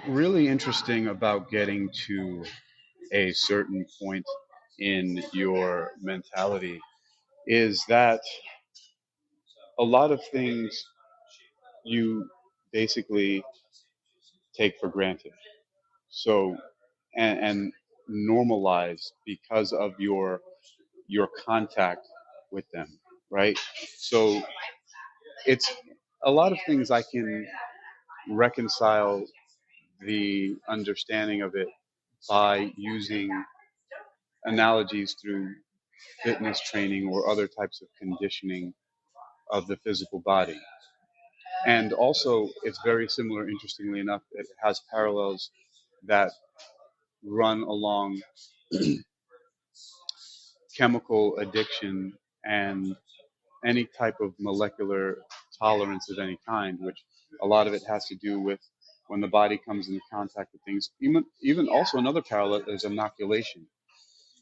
Really interesting about getting to a certain point in your mentality is that a lot of things you basically take for granted. So and normalize because of your contact with them, right? So it's a lot of things I can reconcile the understanding of it by using analogies through fitness training or other types of conditioning of the physical body. And also, it's very similar, interestingly enough, it has parallels that run along chemical addiction and any type of molecular tolerance of any kind, which a lot of it has to do with when the body comes into contact with things. Even also another parallel is inoculation.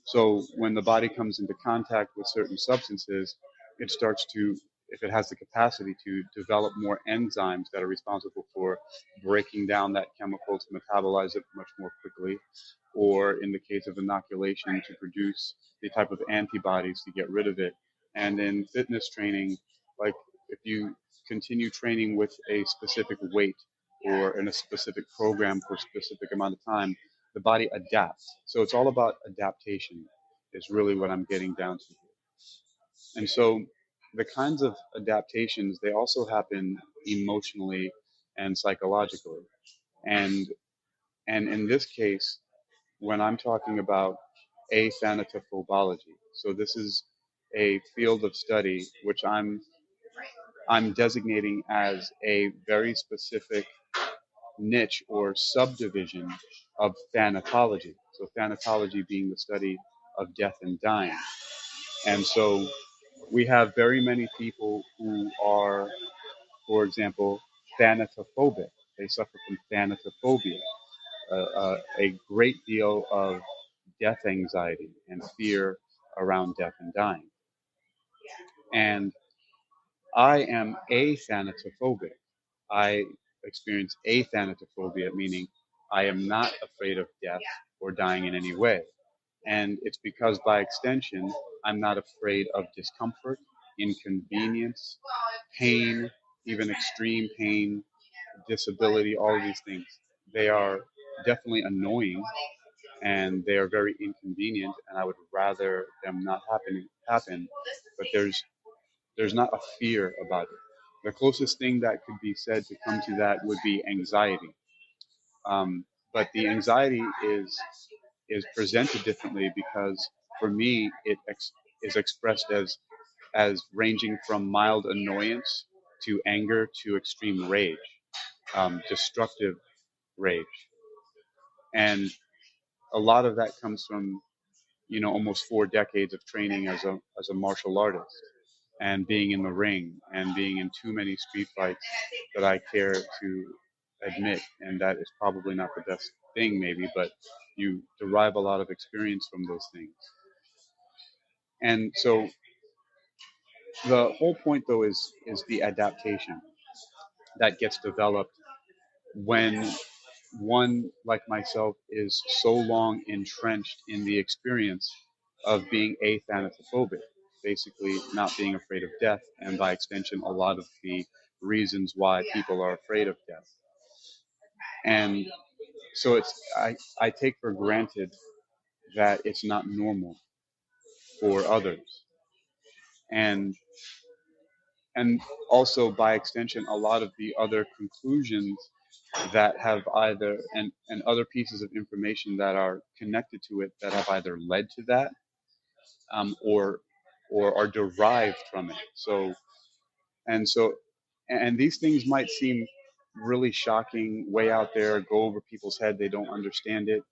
So when the body comes into contact with certain substances, it starts to, if it has the capacity to develop more enzymes that are responsible for breaking down that chemical to metabolize it much more quickly, or in the case of inoculation, to produce the type of antibodies to get rid of it. And in fitness training, like if you continue training with a specific weight or in a specific program for a specific amount of time, the body adapts. So it's all about adaptation, is really what I'm getting down to here. And so the kinds of adaptations, they also happen emotionally and psychologically. And and in this case, when I'm talking about athanatophobology, so this is a field of study which I'm designating as a very specific niche or subdivision of thanatology. So thanatology being the study of death and dying. And so we have very many people who are, for example, thanatophobic. They suffer from thanatophobia, a great deal of death anxiety and fear around death and dying. And I am athanatophobic. I experience athanatophobia, meaning I am not afraid of death or dying in any way. And it's because, by extension, I'm not afraid of discomfort, inconvenience, pain, even extreme pain, disability, all of these things. They are definitely annoying and they are very inconvenient, and I would rather them not happen. But there's not a fear about it. The closest thing that could be said to come to that would be anxiety. But the anxiety is presented differently because for me is expressed as ranging from mild annoyance to anger to extreme rage, destructive rage, and a lot of that comes from almost 4 decades of training as a martial artist and being in the ring and being in too many street fights that I care to admit, and that is probably not the best thing maybe, but you derive a lot of experience from those things. And so the whole point though is the adaptation that gets developed when one like myself is so long entrenched in the experience of being athanatophobic, basically not being afraid of death, and by extension a lot of the reasons why people are afraid of death. And so I take for granted that it's not normal for others. And and also by extension a lot of the other conclusions that have either and other pieces of information that are connected to it that have either led to that, or are derived from it. So and these things might seem really shocking, way out there, go over people's head, they don't understand it,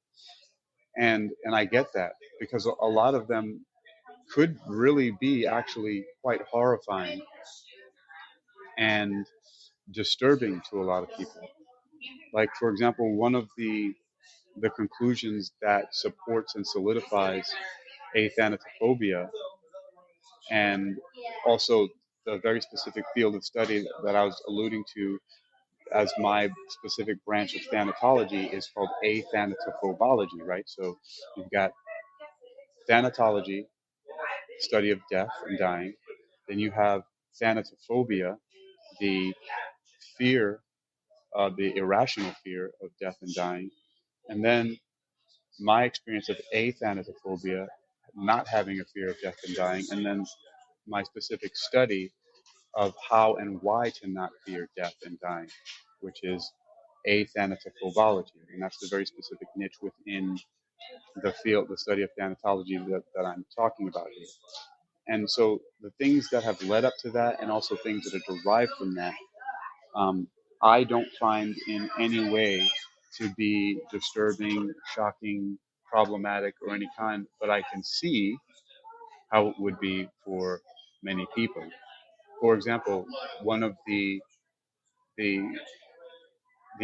and I get that because a lot of them could really be actually quite horrifying and disturbing to a lot of people. Like, for example, one of the conclusions that supports and solidifies athanatophobia, and also the very specific field of study that I was alluding to as my specific branch of thanatology is called athanatophobology, right? So you've got thanatology, study of death and dying. Then you have thanatophobia, the fear, the irrational fear of death and dying. And then my experience of athanatophobia, not having a fear of death and dying. And then my specific study of how and why to not fear death and dying, which is athanatophobology. And that's the very specific niche within the field, the study of thanatology that I'm talking about here. And so the things that have led up to that and also things that are derived from that, um, I don't find in any way to be disturbing, shocking, problematic, or any kind, but I can see how it would be for many people. For example, one of the the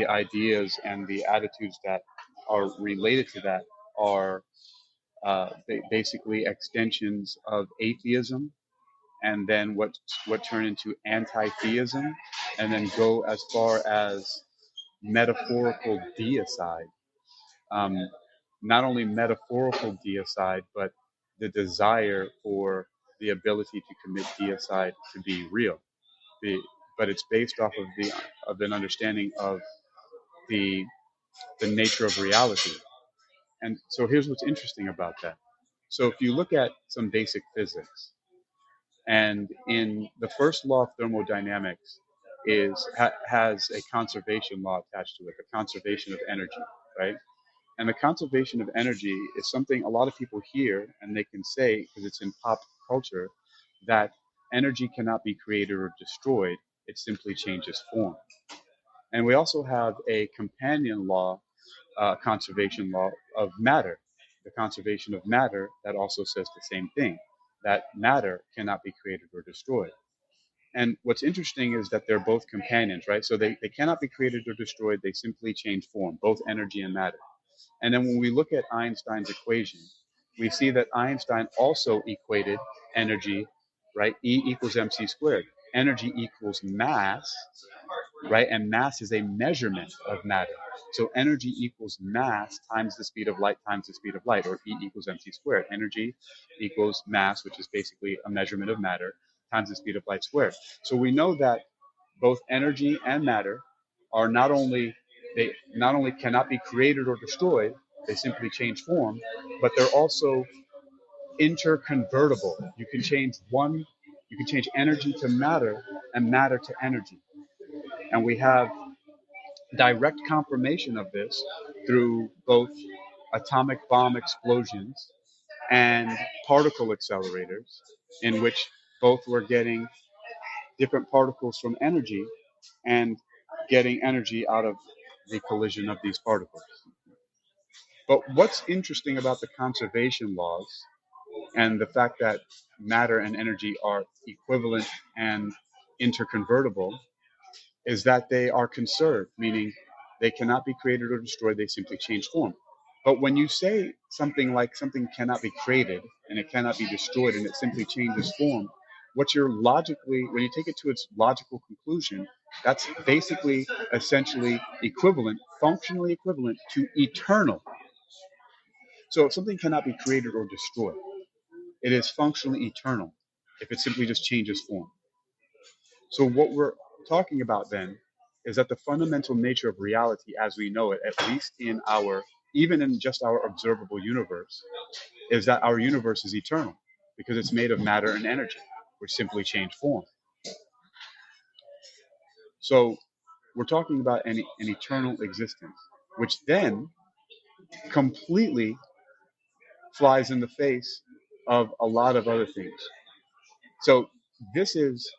ideas and the attitudes that are related to that are basically extensions of atheism, and then what turn into anti-theism, and then go as far as metaphorical deicide. Um, Not only metaphorical deicide, but the desire for the ability to commit deicide to be real. The, but it's based off of an understanding of the the nature of reality. And so here's what's interesting about that. So if you look at some basic physics, and in the first law of thermodynamics has a conservation law attached to it, the conservation of energy, right? And the conservation of energy is something a lot of people hear and they can say, because it's in pop culture, that energy cannot be created or destroyed, it simply changes form. And we also have a companion law, conservation law of matter, the conservation of matter, that also says the same thing, that matter cannot be created or destroyed. And what's interesting is that they're both companions, right? So they cannot be created or destroyed, they simply change form, both energy and matter. And then when we look at Einstein's equation, we see that Einstein also equated energy, right? E equals mc squared. Energy equals mass, right? And mass is a measurement of matter. So energy equals mass times the speed of light times the speed of light, or E equals mc squared. Energy equals mass, which is basically a measurement of matter, times the speed of light squared. So we know that both energy and matter are not only cannot be created or destroyed, they simply change form, but they're also interconvertible. You can change energy to matter and matter to energy. And we have direct confirmation of this through both atomic bomb explosions and particle accelerators, in which both were getting different particles from energy and getting energy out of the collision of these particles. But what's interesting about the conservation laws and the fact that matter and energy are equivalent and interconvertible is that they are conserved, meaning they cannot be created or destroyed, they simply change form. But when you say something like something cannot be created and it cannot be destroyed and it simply changes form, what you're logically, when you take it to its logical conclusion, that's basically essentially equivalent, functionally equivalent to eternal. So if something cannot be created or destroyed, it is functionally eternal if it simply just changes form. So what we're talking about then is that the fundamental nature of reality as we know it, at least in our, even in just our observable universe, is that our universe is eternal because it's made of matter and energy, which simply change form. So we're talking about an eternal existence, which then completely flies in the face of a lot of other things. So this is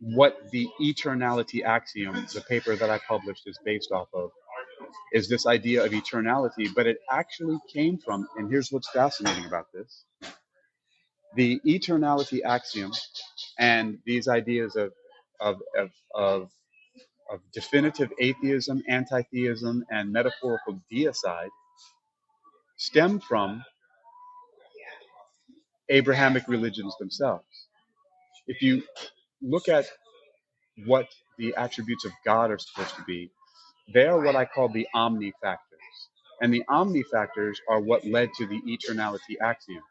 what the Eternality Axiom, the paper that I published, is based off of, is this idea of eternality. But it actually came from, and here's what's fascinating about this, the Eternality Axiom and these ideas of, of, of, of definitive atheism, anti-theism, and metaphorical deicide stem from Abrahamic religions themselves. If you look at what the attributes of God are supposed to be, they are what I call the omnifactors. And the omnifactors are what led to the eternality axiom.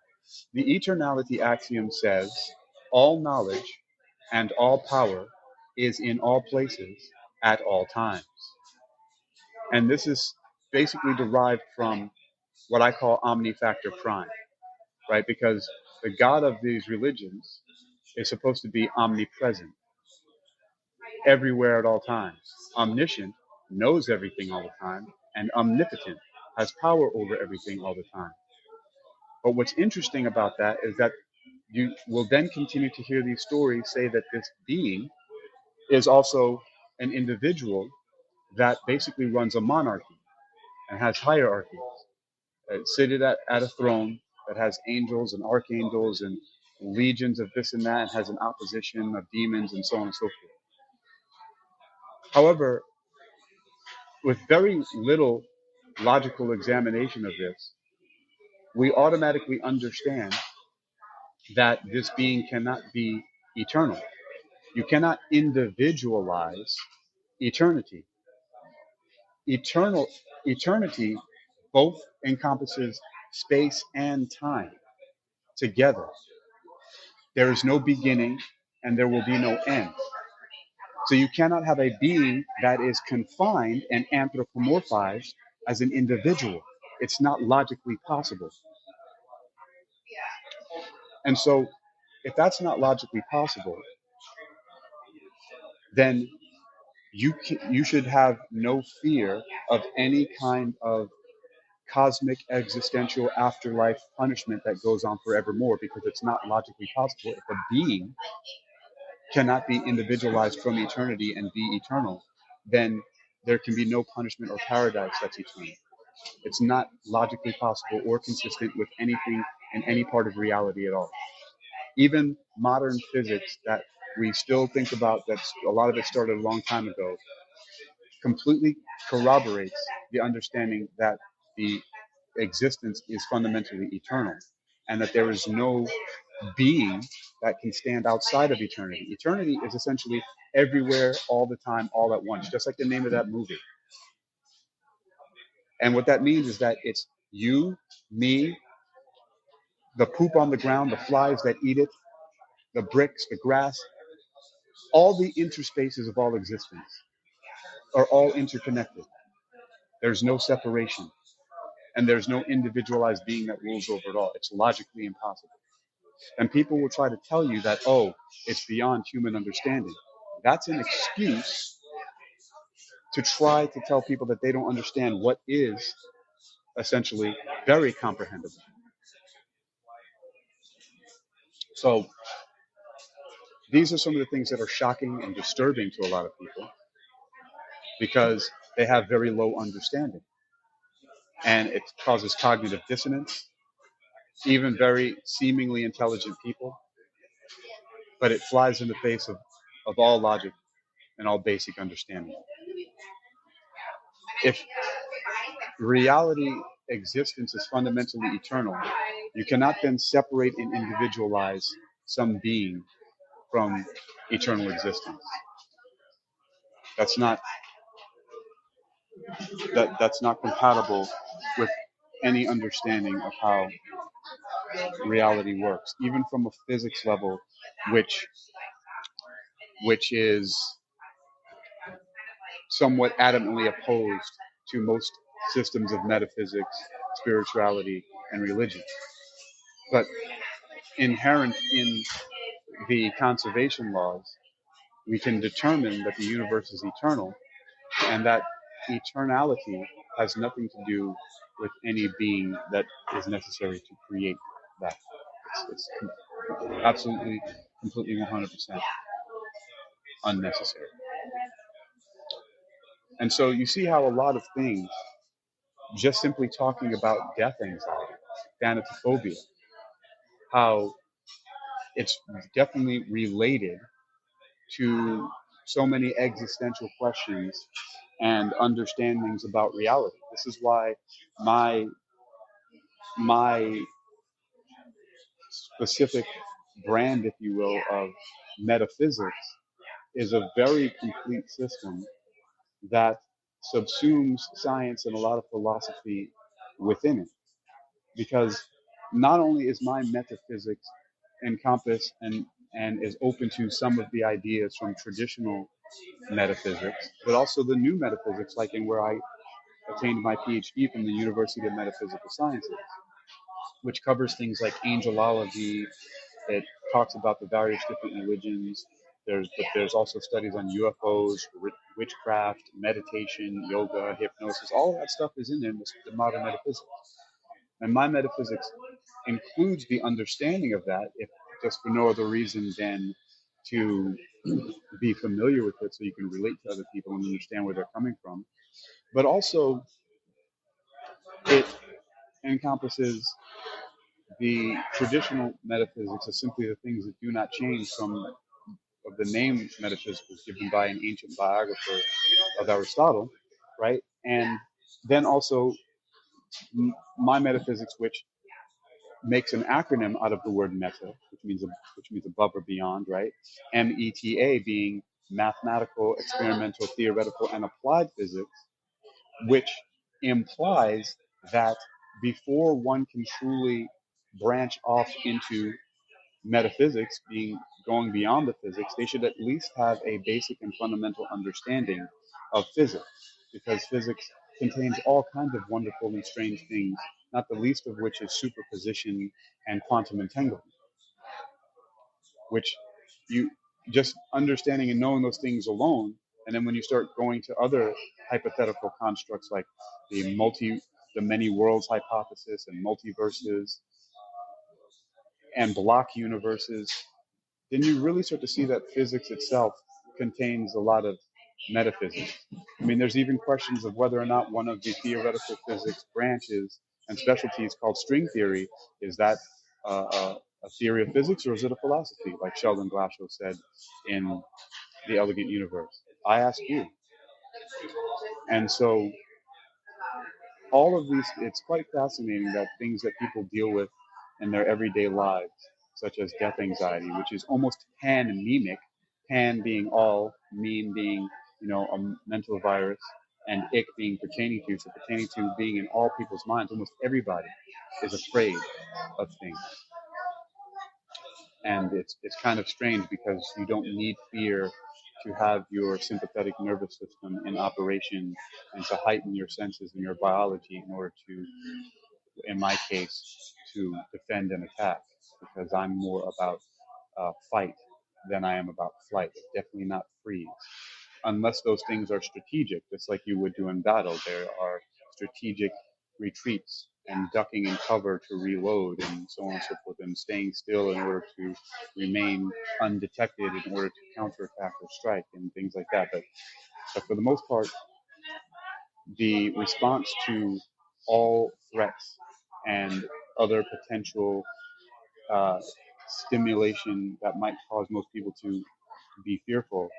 The eternality axiom says all knowledge and all power is in all places at all times. And this is basically derived from what I call omnifactor prime, right? Because the God of these religions is supposed to be omnipresent, everywhere at all times, omniscient, knows everything all the time, and omnipotent, has power over everything all the time. But what's interesting about that is that you will then continue to hear these stories say that this being is also an individual that basically runs a monarchy and has hierarchies, seated at a throne that has angels and archangels and legions of this and that, and has an opposition of demons and so on and so forth. However, with very little logical examination of this, we automatically understand that this being cannot be eternal. You cannot individualize eternity. Eternity both encompasses space and time together. There is no beginning and there will be no end. So you cannot have a being that is confined and anthropomorphized as an individual. It's not logically possible. And so if that's not logically possible, then you should have no fear of any kind of cosmic existential afterlife punishment that goes on forevermore, because it's not logically possible. If a being cannot be individualized from eternity and be eternal, then there can be no punishment or paradise that's eternal. It's not logically possible or consistent with anything in any part of reality at all. Even modern physics that we still think about, that's a lot of it started a long time ago, completely corroborates the understanding that the existence is fundamentally eternal and that there is no being that can stand outside of eternity. Eternity is essentially everywhere, all the time, all at once, just like the name of that movie. And what that means is that it's you, me, the poop on the ground, the flies that eat it, the bricks, the grass, all the interspaces of all existence are all interconnected. There's no separation. And there's no individualized being that rules over it all. It's logically impossible. And people will try to tell you that, oh, it's beyond human understanding. That's an excuse to try to tell people that they don't understand what is essentially very comprehensible. So these are some of the things that are shocking and disturbing to a lot of people because they have very low understanding. And it causes cognitive dissonance, even very seemingly intelligent people. But it flies in the face of all logic and all basic understanding. If reality existence is fundamentally eternal, you cannot then separate and individualize some being from eternal existence. That's not that's not compatible with any understanding of how reality works, even from a physics level, which is somewhat adamantly opposed to most systems of metaphysics, spirituality, and religion. But inherent in the conservation laws, we can determine that the universe is eternal and that eternality has nothing to do with any being that is necessary to create that. It's absolutely, completely 100% unnecessary. And so you see how a lot of things, just simply talking about death anxiety, thanatophobia, how it's definitely related to so many existential questions and understandings about reality. This is why my specific brand, if you will, of metaphysics is a very complete system that subsumes science and a lot of philosophy within it. Because not only is my metaphysics encompassed and is open to some of the ideas from traditional metaphysics, but also the new metaphysics, like in where I attained my PhD from the University of Metaphysical Sciences, which covers things like angelology. It talks about the various different religions. There's also studies on UFOs, witchcraft, meditation, yoga, hypnosis. All of that stuff is in there in the modern metaphysics. And my metaphysics includes the understanding of that, if just for no other reason than to be familiar with it so you can relate to other people and understand where they're coming from. But also, it encompasses the traditional metaphysics as simply the things that do not change from of the name metaphysics given by an ancient biographer of Aristotle, right? And then also my metaphysics, which makes an acronym out of the word meta, which means above or beyond, right? META being mathematical, experimental, theoretical, and applied physics, which implies that before one can truly branch off into metaphysics, being going beyond the physics, they should at least have a basic and fundamental understanding of physics, because physics contains all kinds of wonderful and strange things, not the least of which is superposition and quantum entanglement, which you just understanding and knowing those things alone, and then when you start going to other hypothetical constructs like the many worlds hypothesis and multiverses and block universes, then you really start to see that physics itself contains a lot of metaphysics. I mean, there's even questions of whether or not one of the theoretical physics branches and specialties called string theory, is that a theory of physics or is it a philosophy, like Sheldon Glashow said in The Elegant Universe? I ask you. And so all of these, it's quite fascinating that things that people deal with in their everyday lives, such as death anxiety, which is almost pan-memic, pan being all, meme being, a mental virus, and ick being pertaining to, so pertaining to being in all people's minds. Almost everybody is afraid of things. And it's kind of strange because you don't need fear to have your sympathetic nervous system in operation and to heighten your senses and your biology in order to, in my case, to defend and attack, because I'm more about fight than I am about flight. Definitely not freeze, unless those things are strategic, just like you would do in battle. There are strategic retreats and ducking and cover to reload and so on and so forth, and staying still in order to remain undetected in order to counterattack or strike and things like that. But for the most part, the response to all threats and other potential uh, stimulation that might cause most people to be fearful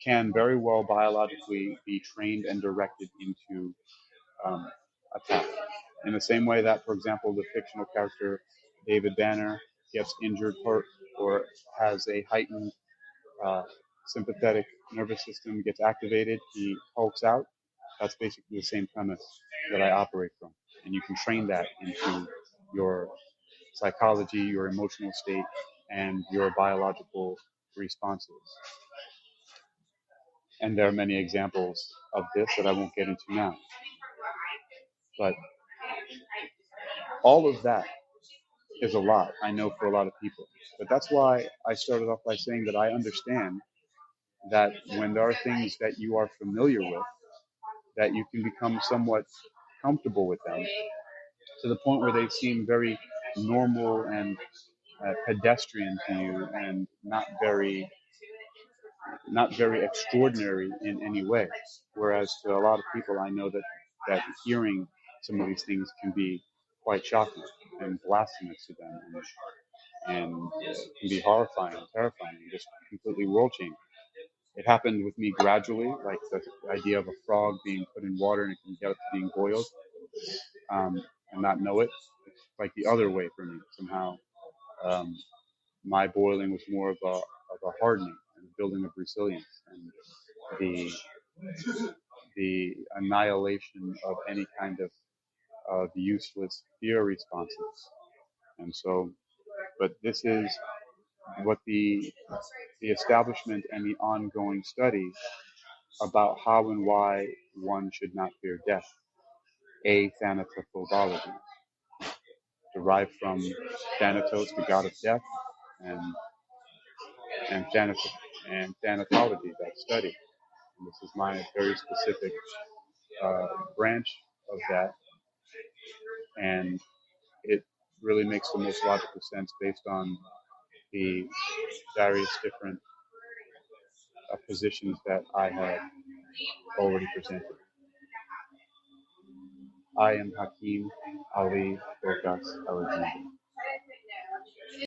can very well biologically be trained and directed into attack. In the same way that, for example, the fictional character David Banner gets injured or has a heightened uh, sympathetic nervous system, gets activated, he hulks out. That's basically the same premise that I operate from. And you can train that into your psychology, your emotional state, and your biological responses. And there are many examples of this that I won't get into now. But all of that is a lot, I know, for a lot of people. But that's why I started off by saying that I understand that when there are things that you are familiar with, that you can become somewhat comfortable with them to the point where they seem very normal and pedestrian to you and not very extraordinary in any way. Whereas to a lot of people, I know that hearing some of these things can be quite shocking and blasphemous to them, and can be horrifying and terrifying and just completely world changing. It happened with me gradually, like the idea of a frog being put in water and it can get up to being boiled, and not know it. It's like the other way for me somehow. Um, my boiling was more of a hardening and building of resilience and the the annihilation of any kind of useless fear responses. And so, but this is what the establishment and the ongoing study about how and why one should not fear death, Athanatophobology, derived from Thanatos, the god of death, and and, and Thanatology, that study. And this is my very specific branch of that, and it really makes the most logical sense based on the various different positions that I have already presented. I am Hakeem Ali-Bocas Alexander.